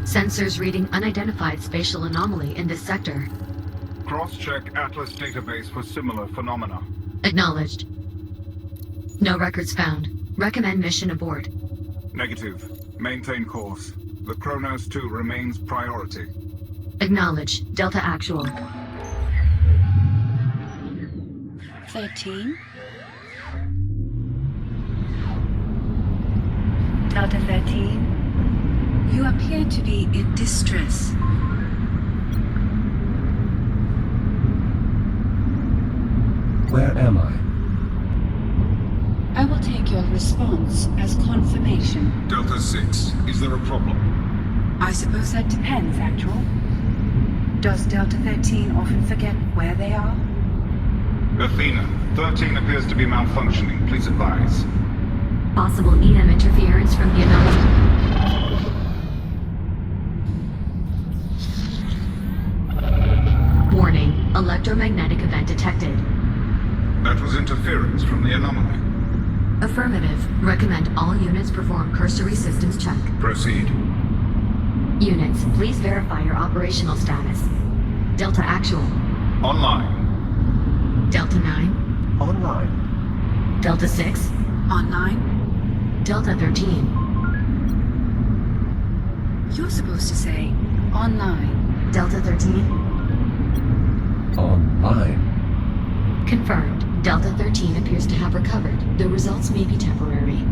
Sensors reading unidentified spatial anomaly in this sector. Cross-check Atlas database for similar phenomena. Acknowledged. No records found. Recommend mission abort. Negative. Maintain course. The Kronos 2 remains priority. Acknowledged. Delta Actual. 13. Delta 13. You appear to be in distress. Where am I? I will take your response as confirmation. Delta 6, is there a problem? I suppose that depends, Actual. Does Delta 13 often forget where they are? Athena, 13 appears to be malfunctioning. Please advise. Possible EM interference from the anomaly. Warning. Electromagnetic event detected. That was interference from the anomaly. Affirmative. Recommend all units perform cursory systems check. Proceed. Units, please verify your operational status. Delta Actual. Online. Delta 9. Online. Delta 6. Online? Delta 13. You're supposed to say online. Delta 13. Online. Confirmed. Delta 13 appears to have recovered. The results may be temporary.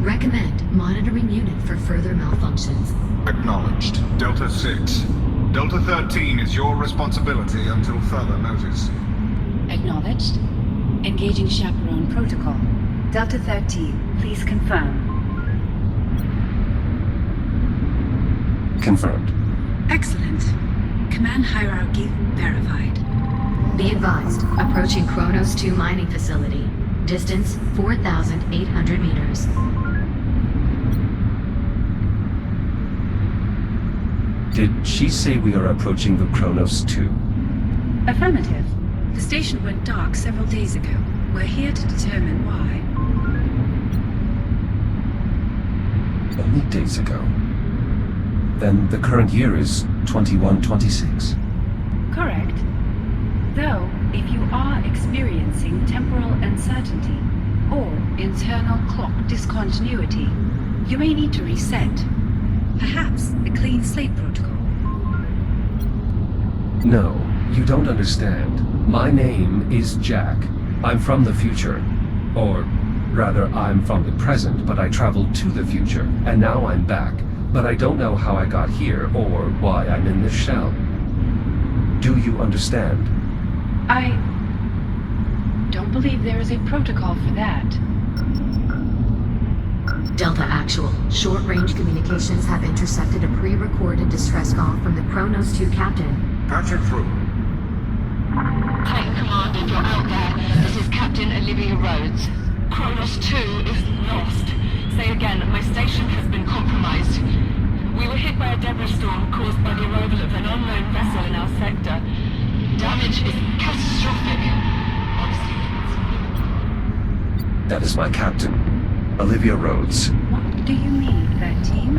Recommend monitoring unit for further malfunctions. Acknowledged. Delta 6. Delta 13 is your responsibility until further notice. Acknowledged. Engaging chaperone protocol. Delta 13, please confirm. Confirmed. Excellent. Command hierarchy verified. Be advised, approaching Kronos 2 mining facility. Distance 4,800 meters. Did she say we are approaching the Kronos 2? Affirmative. The station went dark several days ago. We're here to determine why. Only days ago. Then the current year is 2126. Correct. Though, if you are experiencing temporal uncertainty or internal clock discontinuity, you may need to reset. Perhaps a clean slate protocol. No, you don't understand. My name is Jack. I'm from the future. Or, rather, I'm from the present, but I traveled to the future, and now I'm back. But I don't know how I got here, or why I'm in this shell. Do you understand? I don't believe there is a protocol for that. Delta Actual. Short-range communications have intercepted a pre-recorded distress call from the Kronos 2 captain. Patch it through. Tank Command, if you're out there, this is Captain Olivia Rhodes. Kronos 2 is lost. Say again, my station has been compromised. We were hit by a debris storm caused by the arrival of an unknown vessel in our sector. Damage is catastrophic. Honestly. That is my captain, Olivia Rhodes. What do you mean, 13?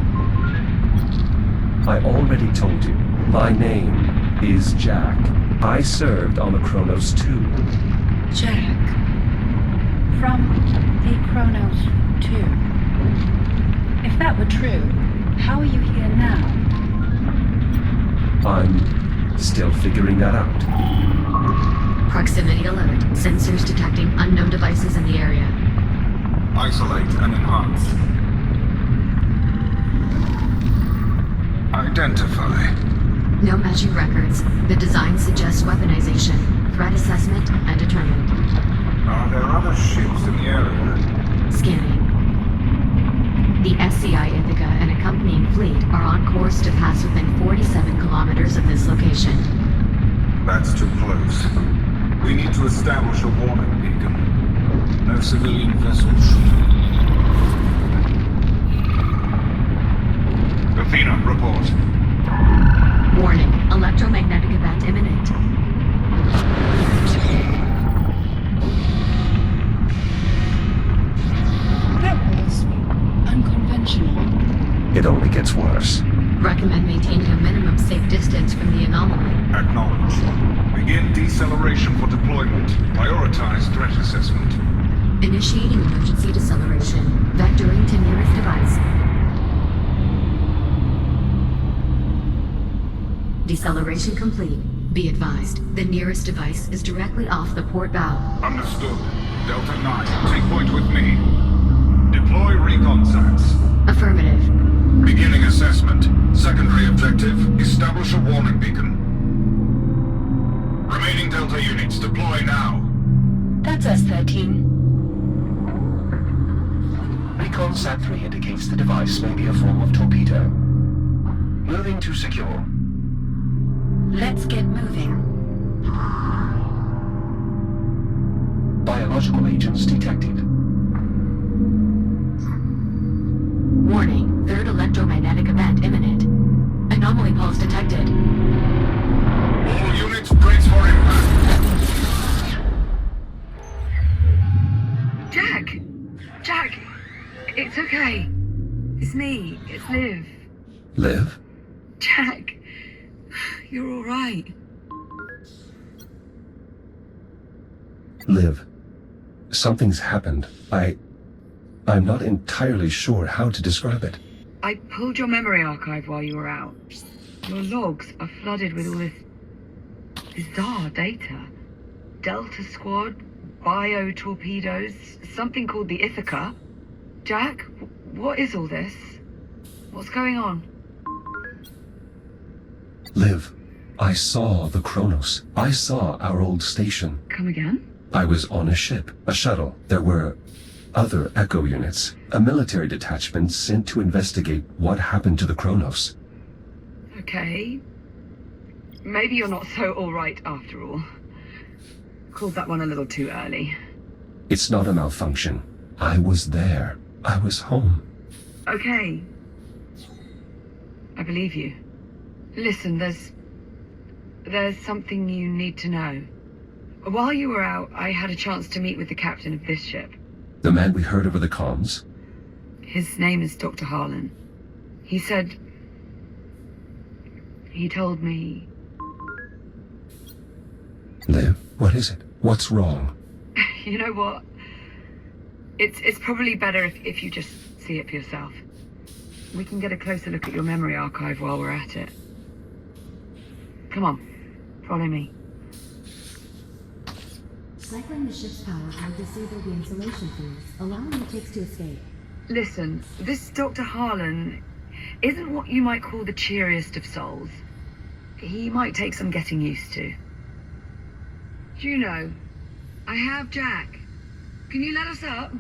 I already told you. My name is Jack. I served on the Kronos 2. Jack. From the Kronos 2. If that were true, how are you here now? I'm still figuring that out. Proximity alert. Sensors detecting unknown devices in the area. Isolate and enhance. Identify. No matching records. The design suggests weaponization, threat assessment, and determined. Are there other ships in the area? Scanning. The SCI Ithaca and accompanying fleet are on course to pass within 47 kilometers of this location. That's too close. We need to establish a warning beacon. No civilian vessels. Athena, report. Warning. Electromagnetic event imminent. That was unconventional. It only gets worse. Recommend maintaining a minimum safe distance from the anomaly. Acknowledged. Begin deceleration for deployment. Prioritize threat assessment. Initiating emergency deceleration. Vectoring to nearest device. Deceleration complete. Be advised, the nearest device is directly off the port bow. Understood. Delta 9, take point with me. Deploy recon sats. Affirmative. Beginning assessment. Secondary objective, establish a warning beacon. Remaining Delta units, deploy now. That's us, 13. Recon Sat 3 indicates the device may be a form of torpedo. Moving to secure. Let's get moving. Biological agents detected. Warning, third electromagnetic event imminent. Anomaly pulse detected. All units, brace for impact. Jack! It's okay. It's me. It's Liv. Liv? Jack, you're alright. Liv. Something's happened. I'm not entirely sure how to describe it. I pulled your memory archive while you were out. Your logs are flooded with all this bizarre data. Delta Squad, bio-torpedoes, something called the Ithaca. Jack, what is all this? What's going on? Liv, I saw the Kronos. I saw our old station. Come again? I was on a ship, a shuttle. There were other Echo units, a military detachment sent to investigate what happened to the Kronos. Okay. Maybe you're not so alright after all. Called that one a little too early. It's not a malfunction. I was there. I was home. Okay. I believe you. Listen, there's something you need to know. While you were out, I had a chance to meet with the captain of this ship. The man we heard over the comms? His name is Dr. Harlan. He told me... Liv, what is it? What's wrong? You know what? It's probably better if you just see it for yourself. We can get a closer look at your memory archive while we're at it. Come on, follow me. Cycling the ship's power will disable the insulation fields, allowing the ticks to escape. Listen, this Dr. Harlan isn't what you might call the cheeriest of souls. He might take some getting used to. Juno, I have Jack. Can you let us up?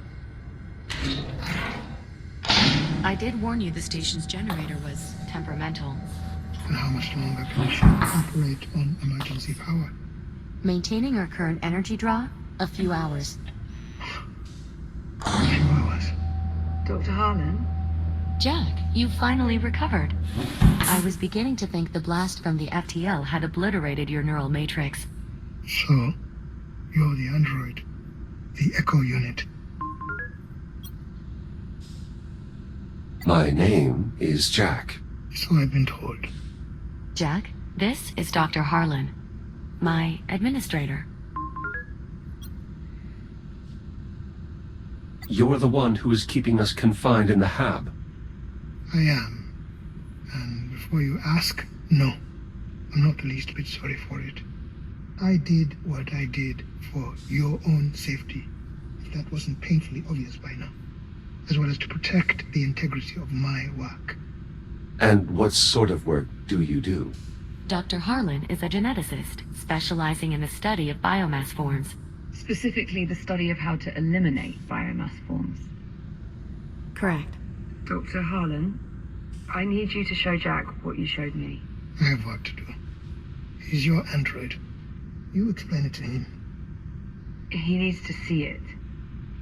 I did warn you the station's generator was temperamental. And how much longer can the ship operate on emergency power? Maintaining our current energy draw? A few hours. A few hours. Dr. Harlan? Jack, you finally recovered. I was beginning to think the blast from the FTL had obliterated your neural matrix. So, you're the android. The Echo unit. My name is Jack. So I've been told. Jack, this is Dr. Harlan, my administrator. You're the one who is keeping us confined in the hab. I am. And before you ask, no. I'm not the least bit sorry for it. I did what I did for your own safety, if that wasn't painfully obvious by now, as well as to protect the integrity of my work. And what sort of work do you do? Dr. Harlan is a geneticist, specializing in the study of biomass forms. Specifically the study of how to eliminate biomass forms. Correct. Dr. Harlan, I need you to show Jack what you showed me. I have work to do. He's your android. You explain it to him. He needs to see it.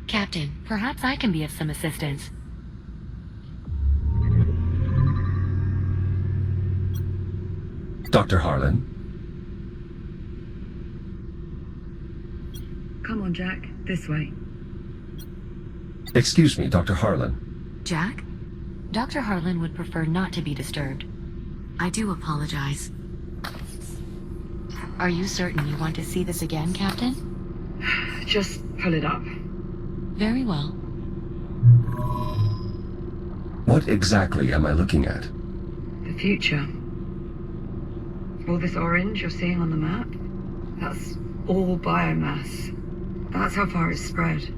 Captain, perhaps I can be of some assistance. Dr. Harlan? Come on, Jack. This way. Excuse me, Dr. Harlan. Jack? Dr. Harlan would prefer not to be disturbed. I do apologize. Are you certain you want to see this again, Captain? Just pull it up. Very well. What exactly am I looking at? The future. All this orange you're seeing on the map, that's all biomass. That's how far it's spread.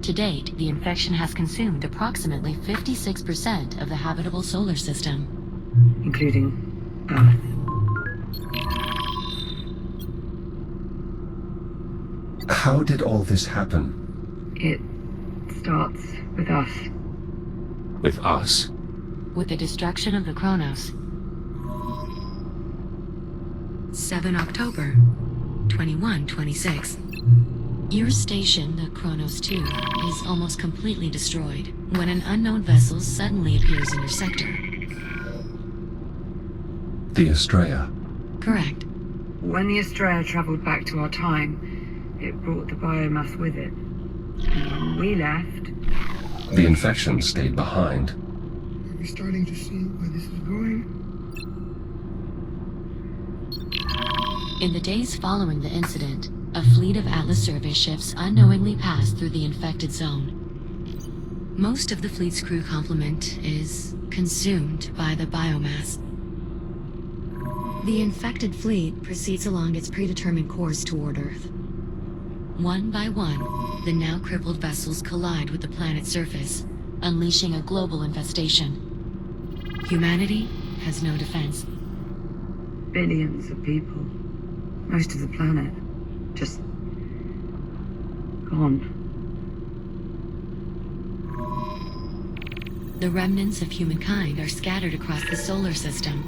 To date, the infection has consumed approximately 56% of the habitable solar system. Including Earth. How did all this happen? It starts with us. With us? With the destruction of the Chronos. 7 October, 2126. Your station, the Chronos 2, is almost completely destroyed when an unknown vessel suddenly appears in your sector. The Estrella. Correct. When the Estrella traveled back to our time, it brought the biomass with it. And when we left, The infection stayed behind. Are we starting to see where this is going? In the days following the incident, a fleet of Atlas survey ships unknowingly passed through the infected zone. Most of the fleet's crew complement is consumed by the biomass. The infected fleet proceeds along its predetermined course toward Earth. One by one, the now crippled vessels collide with the planet's surface, unleashing a global infestation. Humanity has no defense. billions of people, most of the planet, just gone. The remnants of humankind are scattered across the solar system.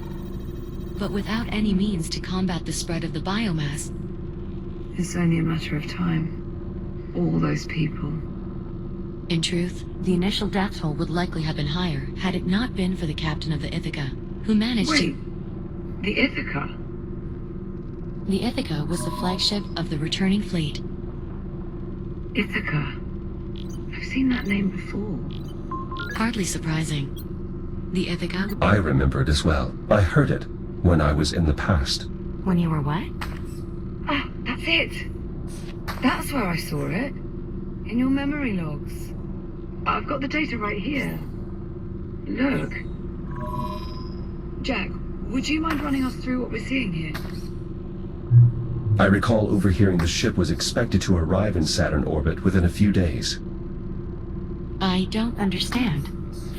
But without any means to combat the spread of the biomass, It's only a matter of time. All those people. in truth, the initial death toll would likely have been higher had it not been for the captain of the Ithaca, who managed Wait, the Ithaca? The Ithaca was the flagship of the returning fleet. Ithaca. I've seen that name before. Hardly surprising. The Ithaca... I remember it as well. I heard it when I was in the past. When you were what? Ah, that's it. That's where I saw it. In your memory logs. I've got the data right here. Look. Jack, would you mind running us through what we're seeing here? I recall overhearing the ship was expected to arrive in Saturn orbit within a few days. I don't understand.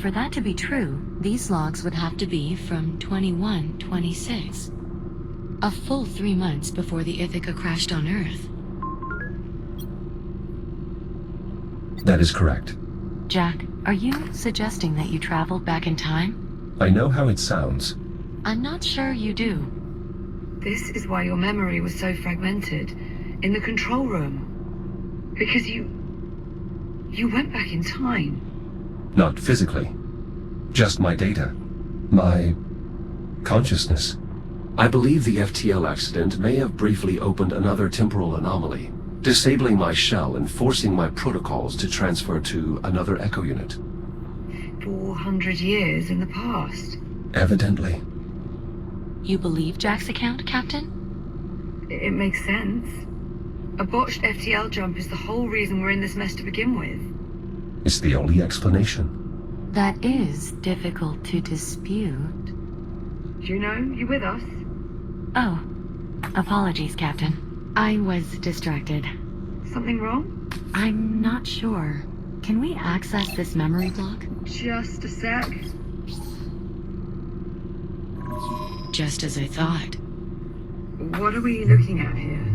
For that to be true, these logs would have to be from 2126. A full 3 months before the Ithaca crashed on Earth. That is correct. Jack, are you suggesting that you traveled back in time? I know how it sounds. I'm not sure you do. This is why your memory was so fragmented in the control room. Because you went back in time. Not physically. Just my data. My consciousness. I believe the FTL accident may have briefly opened another temporal anomaly, disabling my shell and forcing my protocols to transfer to another echo unit. 400 years in the past. Evidently. You believe Jack's account, Captain? It makes sense. A botched FTL jump is the whole reason we're in this mess to begin with. It's the only explanation. That is difficult to dispute. Do you know, you with us? Oh, apologies, Captain. I was distracted. Something wrong? I'm not sure. Can we access this memory block? Just a sec. Just as I thought. What are we looking at here?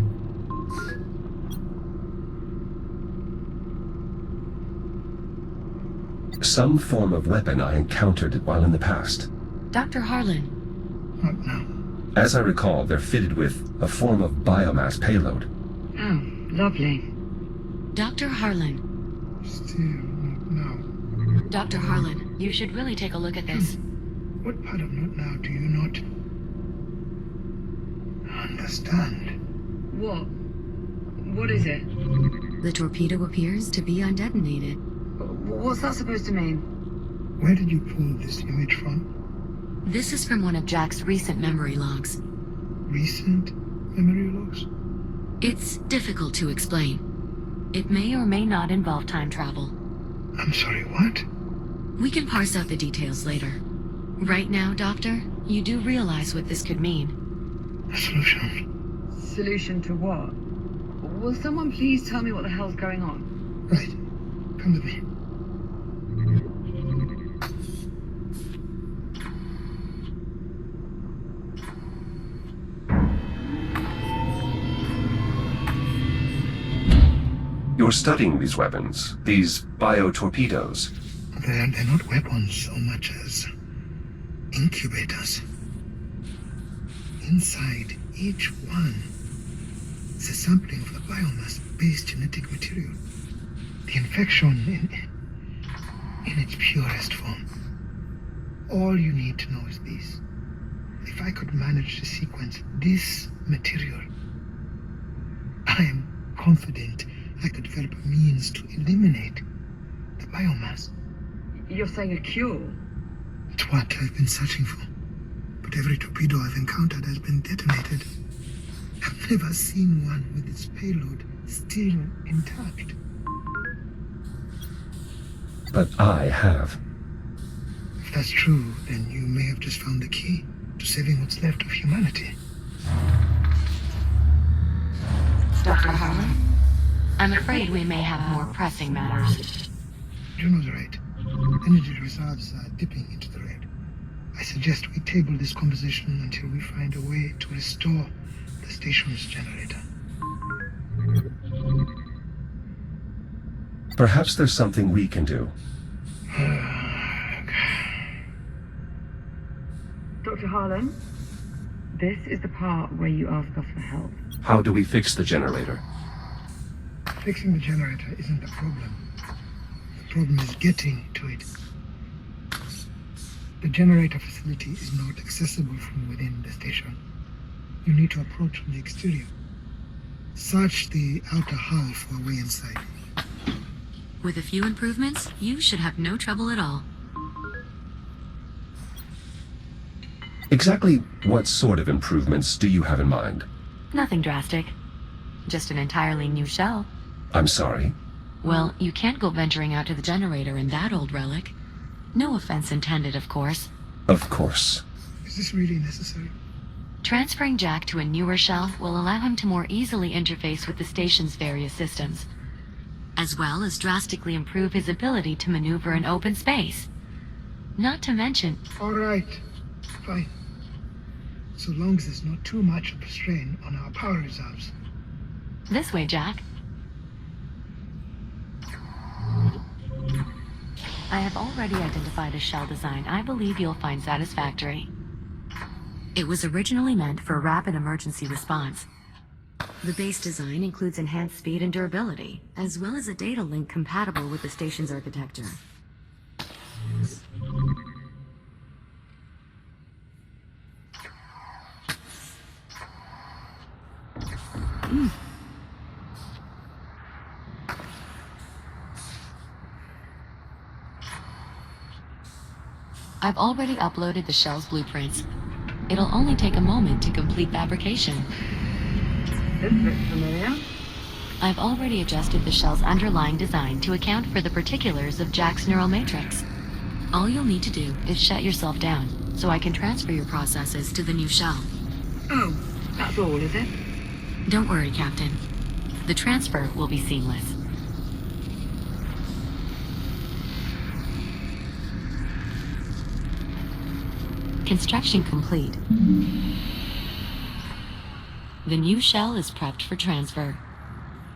Some form of weapon I encountered while in the past. Dr. Harlan, Not now. As I recall, they're fitted with a form of biomass payload. Oh, lovely. Dr. Harlan, Still not now. Dr. Harlan, you should really take a look at this. What part of not now do you not understand? What? What is it? The torpedo appears to be undetonated. What's that supposed to mean? Where did you pull this image from? This is from one of Jack's recent memory logs. Recent memory logs? It's difficult to explain. It may or may not involve time travel. I'm sorry, what? We can parse out the details later. Right now, Doctor, you do realize what this could mean. A solution. Solution to what? Will someone please tell me what the hell's going on? Right. Come with me. You're studying these weapons, these bio-torpedoes. They're not weapons so much as incubators. Inside each one is a sampling of the biomass-based genetic material. The infection in its purest form. All you need to know is this. If I could manage to sequence this material, I am confident I could develop a means to eliminate the biomass. You're saying a cure? It's what I've been searching for. But every torpedo I've encountered has been detonated. I've never seen one with its payload still intact. But I have. If that's true, then you may have just found the key to saving what's left of humanity. Dr. Harlan? I'm afraid we may have more pressing matters. Juno's right. Energy reserves are dipping into the red. I suggest we table this conversation until we find a way to restore the station's generator. Perhaps there's something we can do. Dr. Harlan, this is the part where you ask us for help. How do we fix the generator? Fixing the generator isn't the problem. The problem is getting to it. The generator facility is not accessible from within the station. You need to approach from the exterior. Search the outer hull for a way inside. With a few improvements, you should have no trouble at all. Exactly what sort of improvements do you have in mind? Nothing drastic. Just an entirely new shell. I'm sorry. Well, you can't go venturing out to the generator in that old relic. No offense intended, of course. Of course. Is this really necessary? Transferring Jack to a newer shell will allow him to more easily interface with the station's various systems, as well as drastically improve his ability to maneuver in open space. Not to mention... All right. Fine. So long as there's not too much of a strain on our power reserves. This way, Jack. I have already identified a shell design I believe you'll find satisfactory. It was originally meant for rapid emergency response. The base design includes enhanced speed and durability, as well as a data link compatible with the station's architecture. I've already uploaded the shell's blueprints. It'll only take a moment to complete fabrication. This looks familiar. I've already adjusted the shell's underlying design to account for the particulars of Jack's neural matrix. All you'll need to do is shut yourself down, so I can transfer your processes to the new shell. Oh, that's all, is it? Don't worry, Captain. The transfer will be seamless. Construction complete. The new shell is prepped for transfer.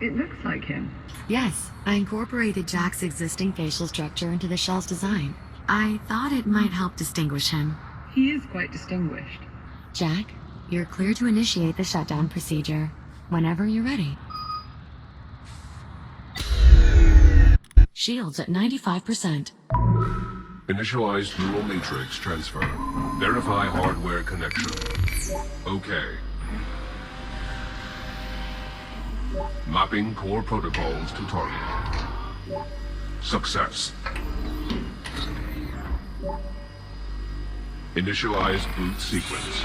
It looks like him. Yes, I incorporated Jack's existing facial structure into the shell's design. I thought it might help distinguish him. He is quite distinguished. Jack, you're clear to initiate the shutdown procedure whenever you're ready. Shields at 95%. Initialize neural matrix transfer. Verify hardware connection. Okay. Mapping core protocols to target. Success. Initialize boot sequence.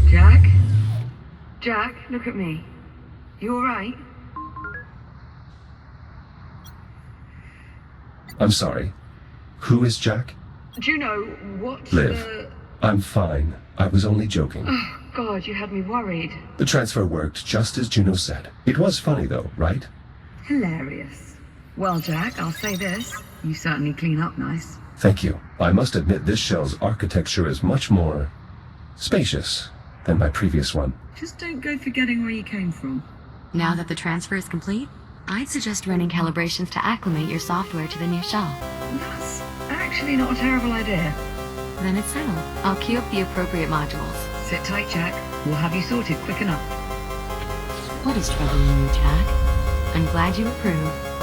Jack? Jack, look at me. You alright? I'm sorry. Who is Jack? Do you know what Liv. I'm fine. I was only joking. Oh, God, you had me worried. The transfer worked just as Juno said. It was funny though, right? Hilarious. Well, Jack, I'll say this. You certainly clean up nice. Thank you. I must admit this shell's architecture is much more spacious than my previous one. Just don't go forgetting where you came from. Now that the transfer is complete, I'd suggest running calibrations to acclimate your software to the new shell. That's actually not a terrible idea. Then it's settled. I'll queue up the appropriate modules. Sit tight, Jack. We'll have you sorted quick enough. What is troubling you, Jack? I'm glad you approve.